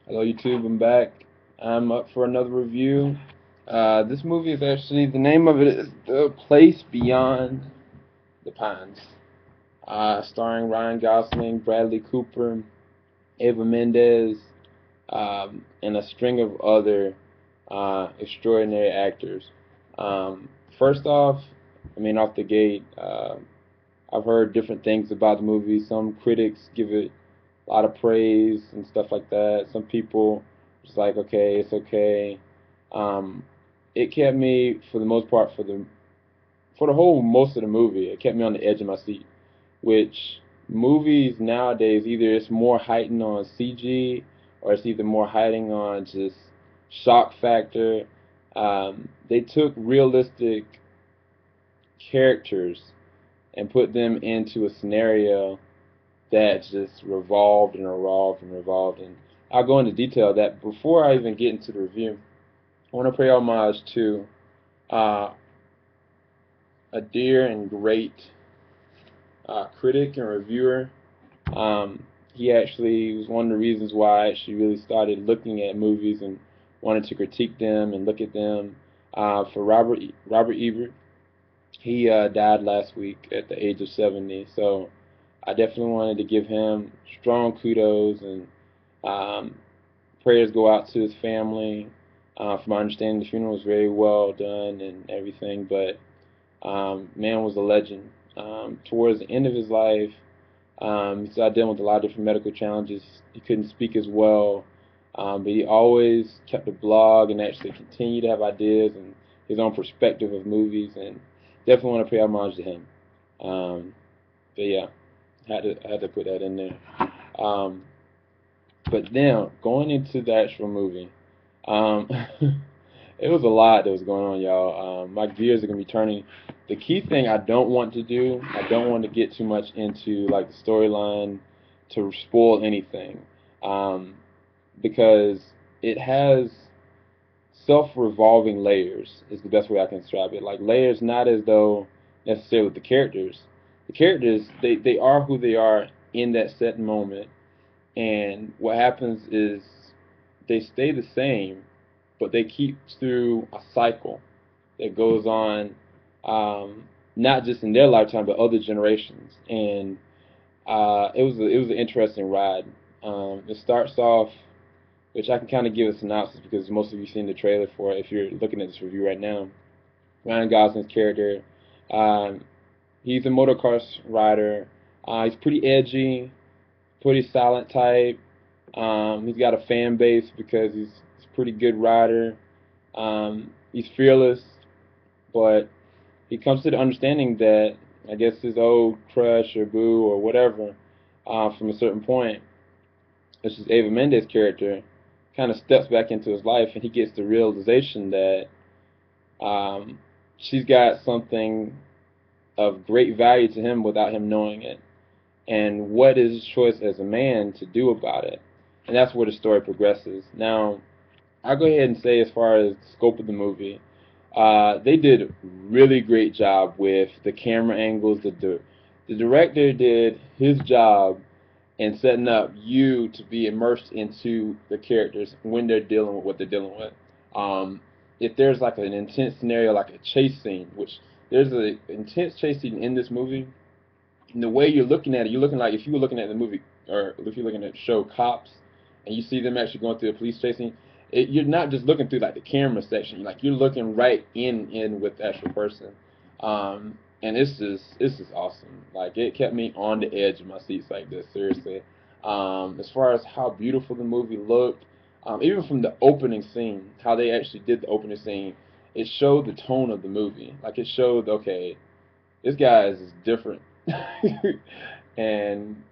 Hello YouTube, I'm back. I'm up for another review. This movie is actually, the name of it is The Place Beyond the Pines. Starring Ryan Gosling, Bradley Cooper, Eva Mendes, and a string of other extraordinary actors. First off, off the gate, I've heard different things about the movie. Some critics give it a lot of praise and stuff like that. Some people just like, okay, it's okay. Um, it kept me, for the most part, for the whole most of the movie, it kept me on the edge of my seat. Which movies nowadays, either it's more heightened on CG or it's either more heightened on just shock factor. They took realistic characters and put them into a scenario that just revolved and revolved and revolved. And I'll go into detail of that. Before I even get into the review, I want to pay homage to uh, a dear and great critic and reviewer. He actually was one of the reasons why I actually really started looking at movies and wanted to critique them and look at them. For Robert Ebert, he died last week at the age of 70. So I definitely wanted to give him strong kudos and um, prayers go out to his family. From my understanding, the funeral was very well done and everything, but man was a legend. Towards the end of his life, he started dealing with a lot of different medical challenges. He couldn't speak as well, but he always kept a blog and actually continued to have ideas and his own perspective of movies, and definitely want to pay homage to him. Um, but yeah, I had to put that in there. Um, but now going into the actual movie, um, it was a lot that was going on, y'all. My gears are gonna be turning. The key thing I don't want to do, I don't want to get too much into like the storyline to spoil anything, um, because it has self-revolving layers. Is the best way I can describe it. Like layers, not as though necessarily with the characters. The characters, they are who they are in that set moment, and what happens is they stay the same, but they keep through a cycle that goes on, um, not just in their lifetime, but other generations. And it was an interesting ride. It starts off, which I can kind of give a synopsis because most of you seen the trailer for it. If you're looking at this review right now, Ryan Gosling's character, um, he's a motocross rider. He's pretty edgy, pretty silent type. He's got a fan base because he's a pretty good rider. He's fearless, but he comes to the understanding that I guess his old crush or boo or whatever, from a certain point, which is Eva Mendes' character, kind of steps back into his life, and he gets the realization that um, she's got something of great value to him without him knowing it, and what is his choice as a man to do about it. And that's where the story progresses. Now, I'll go ahead and say, as far as the scope of the movie, they did a really great job with the camera angles. The director did his job in setting up you to be immersed into the characters when they're dealing with what they're dealing with. Um, if there's like an intense scenario, like a chase scene, which there's an intense chase scene in this movie, and the way you're looking at it, you're looking like if you were looking at the movie, or if you're looking at the show Cops, and you see them actually going through a police chasing, you're not just looking through like the camera section. Like you're looking right in with the actual person, and it's just awesome. Like it kept me on the edge of my seats like this. Seriously, as far as how beautiful the movie looked, even from the opening scene, how they actually did the opening scene, it showed the tone of the movie. Like it showed, okay, this guy is different. And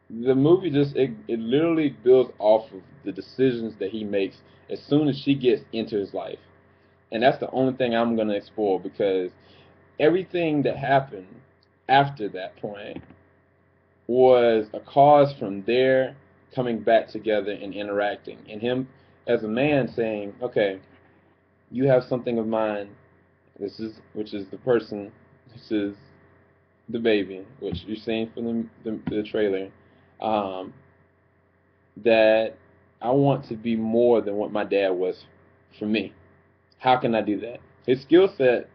the movie just it literally builds off of the decisions that he makes as soon as she gets into his life. And that's the only thing I'm gonna explore, because everything that happened after that point was a cause from their coming back together and interacting, and him as a man saying, okay, you have something of mine, this is which is the person, this is the baby, which you've seen from the trailer, um, that I want to be more than what my dad was for me. How can I do that? His skill set,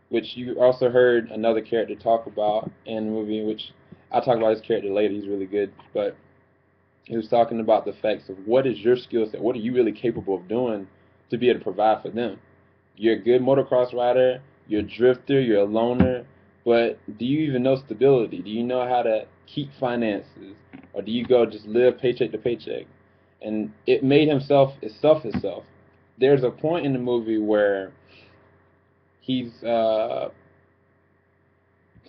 which you also heard another character talk about in the movie, which I'll talk about his character later. He's really good, but he was talking about the facts of what is your skill set, what are you really capable of doing to be able to provide for them. You're a good motocross rider, you're a drifter, you're a loner, but do you even know stability? Do you know how to keep finances? Or do you go just live paycheck to paycheck? And it made himself. There's a point in the movie where he's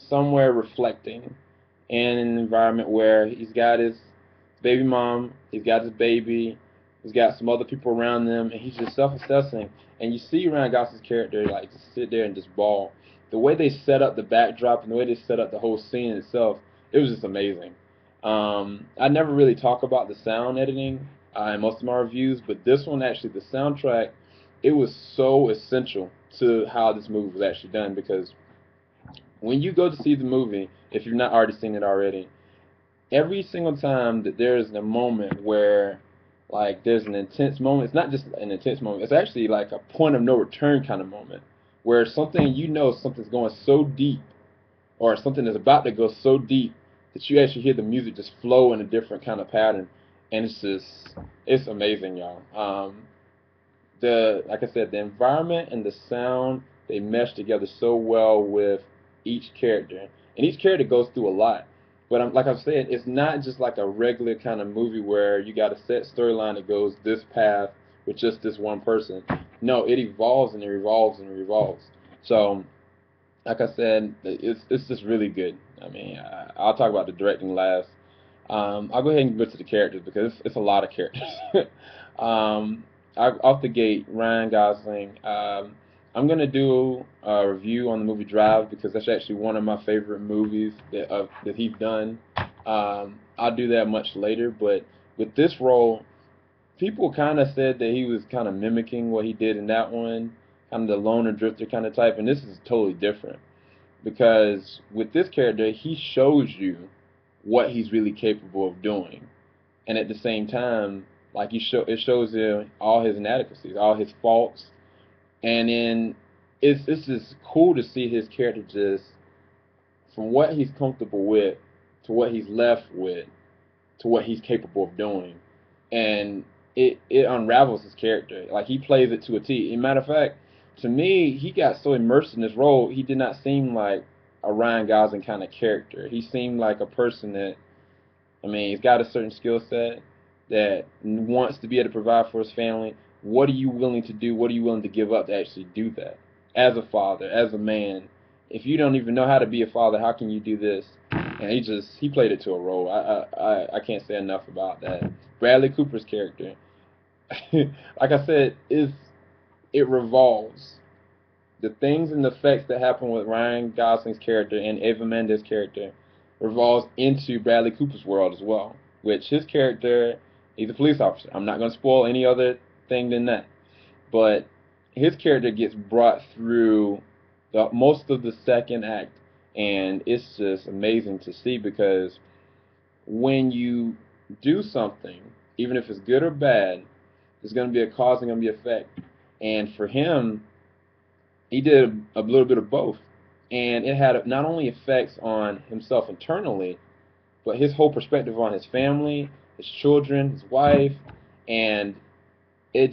somewhere reflecting in an environment where he's got his baby mom, he's got his baby, he's got some other people around them, and he's just self-assessing. And you see Ryan Gosling's character like just sit there and just bawl. The way they set up the backdrop and the way they set up the whole scene itself, it was just amazing. I never really talk about the sound editing in most of my reviews, but this one actually, the soundtrack, it was so essential to how this movie was actually done because when you go to see the movie, if you've not already seen it already, every single time that there's a moment where like there's an intense moment, it's not just an intense moment, it's actually like a point of no return kind of moment where something something's going so deep or something is about to go so deep that you actually hear the music just flow in a different kind of pattern, and it's amazing, y'all. The like I said, the environment and the sound, they mesh together so well with each character, and each character goes through a lot. But like I said, it's not just like a regular kind of movie where you got a set storyline that goes this path with just this one person. No, it evolves and it revolves and it revolves. So, like I said, it's just really good. I mean, I'll talk about the directing last. I'll go ahead and get to the characters because it's a lot of characters. Off the gate, Ryan Gosling. I'm gonna do a review on the movie Drive because that's actually one of my favorite movies that he's done. I'll do that much later, but with this role, people kind of said that he was kind of mimicking what he did in that one, kind of the loner drifter kind of type, and this is totally different because with this character, he shows you what he's really capable of doing, and at the same time, like it shows him all his inadequacies, all his faults, and then it's just cool to see his character just from what he's comfortable with to what he's left with to what he's capable of doing, and it unravels his character. Like he plays it to a T. As a matter of fact, to me, he got so immersed in this role, he did not seem like a Ryan Gosling kind of character. He seemed like a person that, I mean, he's got a certain skill set that wants to be able to provide for his family. What are you willing to do? What are you willing to give up to actually do that? As a father, as a man, if you don't even know how to be a father, how can you do this? And he played it to a role. I can't say enough about that. Bradley Cooper's character, like I said, it revolves. The things and the effects that happen with Ryan Gosling's character and Eva Mendes' character revolves into Bradley Cooper's world as well. Which his character, he's a police officer. I'm not going to spoil any other thing than that. But his character gets brought through most of the second act, and it's just amazing to see because when you do something, even if it's good or bad, there's going to be a cause and going to be an effect. And for him, he did a little bit of both. And it had not only effects on himself internally, but his whole perspective on his family, his children, his wife, and it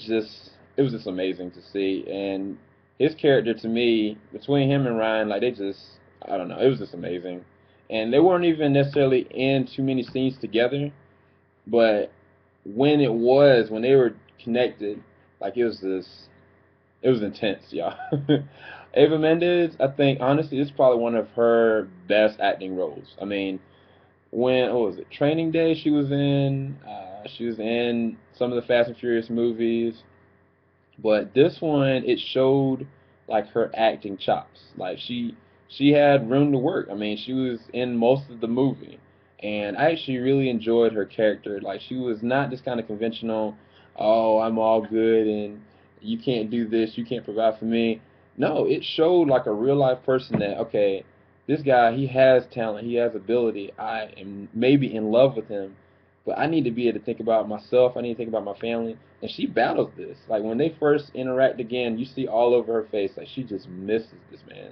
was just amazing to see. And his character to me, between him and Ryan, like I don't know, it was just amazing. And they weren't even necessarily in too many scenes together, but when they were connected, like it was intense, y'all. Eva Mendes, I think honestly, this is probably one of her best acting roles. I mean, what was it, Training Day? She was in some of the Fast and Furious movies, but this one it showed like her acting chops. Like she had room to work. I mean, she was in most of the movie, and I actually really enjoyed her character. Like she was not this kind of conventional, oh, I'm all good and you can't do this, you can't provide for me. No, it showed like a real life person that okay, this guy, he has talent, he has ability. I am maybe in love with him, but I need to be able to think about myself. I need to think about my family. And she battles this. Like when they first interact again, you see all over her face like she just misses this man.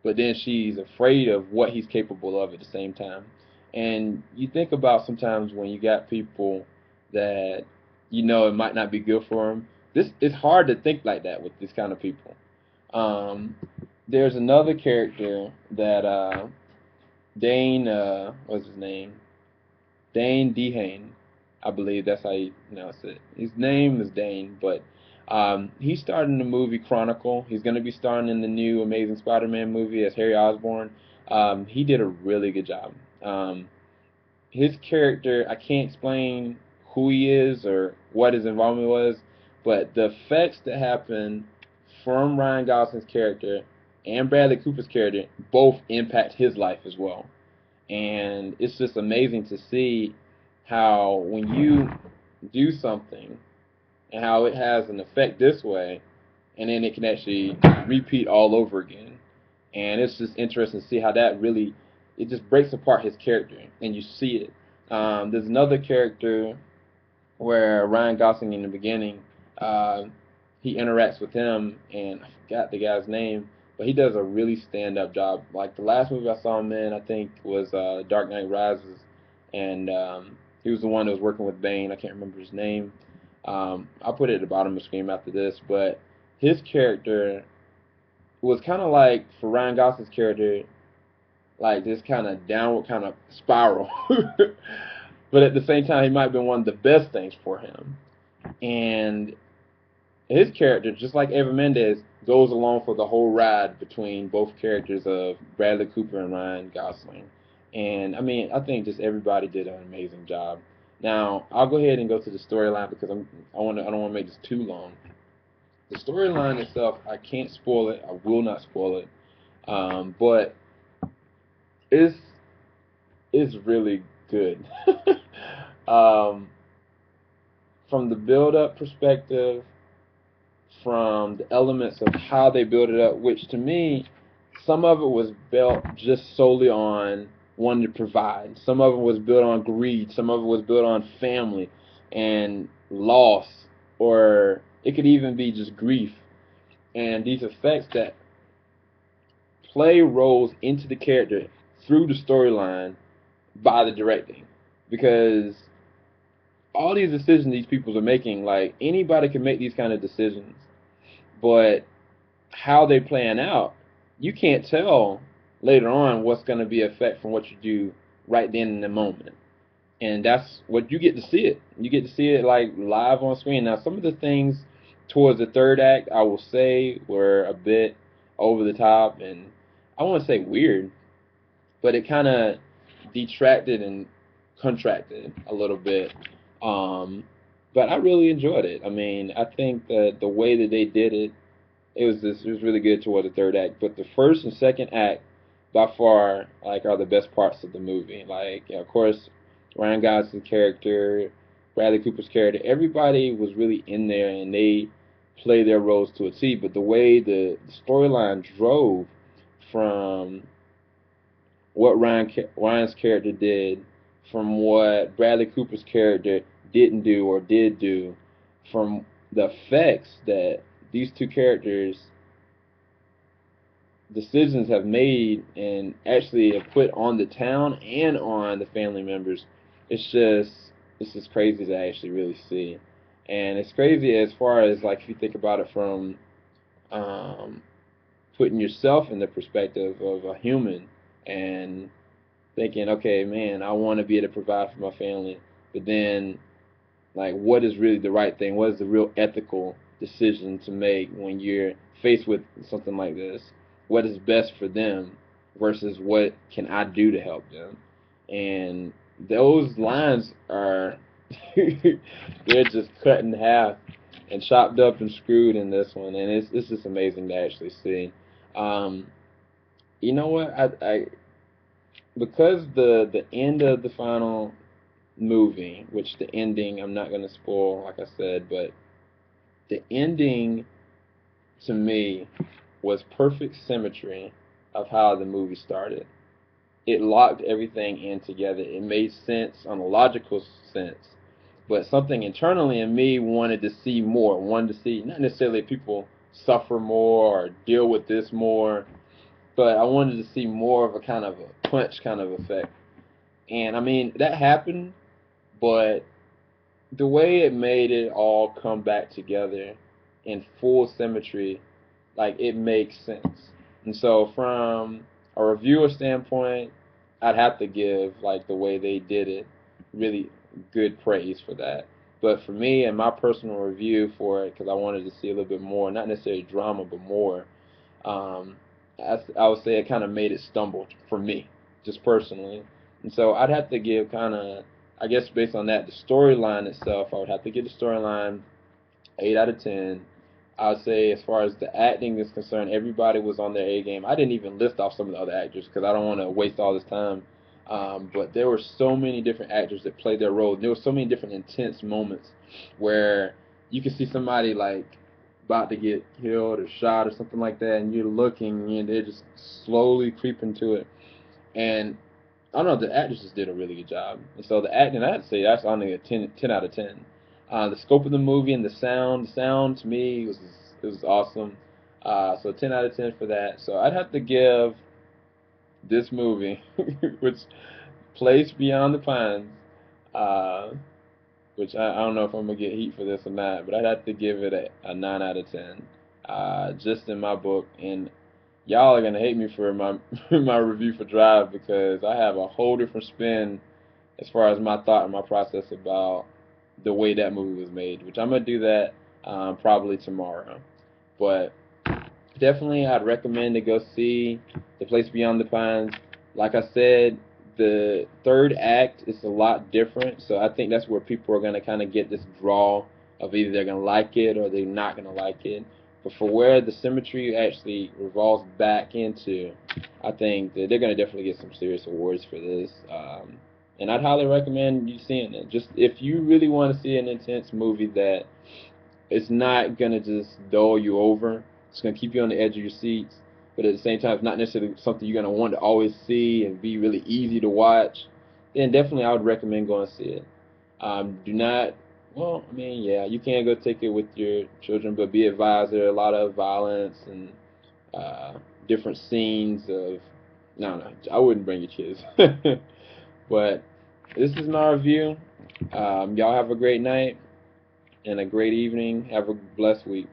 But then she's afraid of what he's capable of at the same time. And you think about sometimes when you got people that you know it might not be good for them. This it's hard to think like that with this kind of people. Um, there's another character that Dane, what's his name? Dane DeHann, I believe that's how you pronounce it. His name is Dane, but he's starring in the movie Chronicle. He's going to be starring in the new Amazing Spider-Man movie as Harry Osborn. He did a really good job. His character, I can't explain who he is or what his involvement was, but the effects that happen from Ryan Gosling's character and Bradley Cooper's character both impact his life as well. And it's just amazing to see how when you do something and how it has an effect this way, and then it can actually repeat all over again. And it's just interesting to see how that really, it just breaks apart his character, and you see it. There's another character where Ryan Gosling in the beginning, uh, he interacts with him, and I forgot the guy's name, but he does a really stand-up job. Like the last movie I saw him in, I think was Dark Knight Rises, and he was the one that was working with Bane. I can't remember his name. I'll put it at the bottom of the screen after this, but his character was kind of like for Ryan Gosling's character, like this kind of downward kind of spiral. But at the same time, he might have been one of the best things for him. And his character, just like Eva Mendes, goes along for the whole ride between both characters of Bradley Cooper and Ryan Gosling. And I mean, I think just everybody did an amazing job. Now, I'll go ahead and go to the storyline because I don't want to make this too long. The storyline itself, I can't spoil it. I will not spoil it. But it's really good. um, from the build-up perspective, from the elements of how they build it up, which to me, some of it was built just solely on wanting to provide. Some of it was built on greed. Some of it was built on family and loss, or it could even be just grief. And these effects that play roles into the character through the storyline by the directing. Because all these decisions these people are making, like anybody can make these kind of decisions, but how they plan out, you can't tell later on what's going to be effect from what you do right then in the moment. And that's what you get to see it. You get to see it like live on screen. Now, some of the things towards the third act, I will say, were a bit over the top, and I won't say weird, but it kind of detracted and contracted a little bit. But I really enjoyed it. I mean, I think that the way that they did it, it was really good toward the third act. But the first and second act, by far, like are the best parts of the movie. Like, you know, of course, Ryan Gosling's character, Bradley Cooper's character, everybody was really in there and they play their roles to a T. But the way the storyline drove from what Ryan's character did, from what Bradley Cooper's character didn't do or did do, from the effects that these two characters decisions have made and actually have put on the town and on the family members, it's just crazy to actually really see. And it's crazy as far as like if you think about it from um, putting yourself in the perspective of a human and thinking, okay, man, I want to be able to provide for my family, but then like what is really the right thing? What is the real ethical decision to make when you're faced with something like this? What is best for them versus what can I do to help them? And those lines are they're just cut in half and chopped up and screwed in this one, and it's just amazing to actually see. Um, you know what? I because the end of the final movie, which the ending I'm not gonna spoil, like I said, but the ending to me was perfect symmetry of how the movie started. it locked everything in together. It made sense on a logical sense, but something internally in me wanted to see more. Wanted to see not necessarily people suffer more or deal with this more, but I wanted to see more of a kind of a punch kind of effect. And I mean that happened, but the way it made it all come back together in full symmetry, like it makes sense. And so from a reviewer standpoint, I'd have to give like the way they did it really good praise for that. But for me and my personal review for it, because I wanted to see a little bit more, not necessarily drama, but more, um, I would say it kind of made it stumble for me, just personally. And so I'd have to give kind of, I guess based on that, the storyline itself, I would have to give the storyline 8 out of 10. I would say as far as the acting is concerned, everybody was on their A game. I didn't even list off some of the other actors because I don't want to waste all this time. But there were so many different actors that played their role. There were so many different intense moments where you could see somebody like about to get killed or shot or something like that, and you're looking and they're just slowly creeping to it. And I don't know, the actors just did a really good job. And so the acting, I'd say that's only a 10 out of 10. The scope of the movie and the sound to me was awesome. So 10 out of 10 for that. So I'd have to give this movie, which Place Beyond the Pines, uh, which I don't know if I'm gonna get heat for this or not, but I'd have to give it a 9 out of 10, just in my book. And y'all are gonna hate me for my my review for Drive because I have a whole different spin as far as my thought and my process about the way that movie was made, which I'm gonna do that probably tomorrow. But definitely, I'd recommend to go see The Place Beyond the Pines. Like I said, the third act is a lot different, so I think that's where people are gonna kind of get this draw of either they're gonna like it or they're not gonna like it. But for where the symmetry actually revolves back into, I think that they're gonna definitely get some serious awards for this. And I'd highly recommend you seeing it. Just if you really want to see an intense movie that it's not gonna just dull you over. It's gonna keep you on the edge of your seats, but at the same time, it's not necessarily something you're gonna want to always see and be really easy to watch. Then definitely, I would recommend going to see it. Do not. Well, I mean, yeah, you can go take it with your children, but be advised there are a lot of violence and uh, different scenes of. No, no, I wouldn't bring your kids. But this is my review. Y'all have a great night and a great evening. Have a blessed week.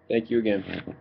Thank you again.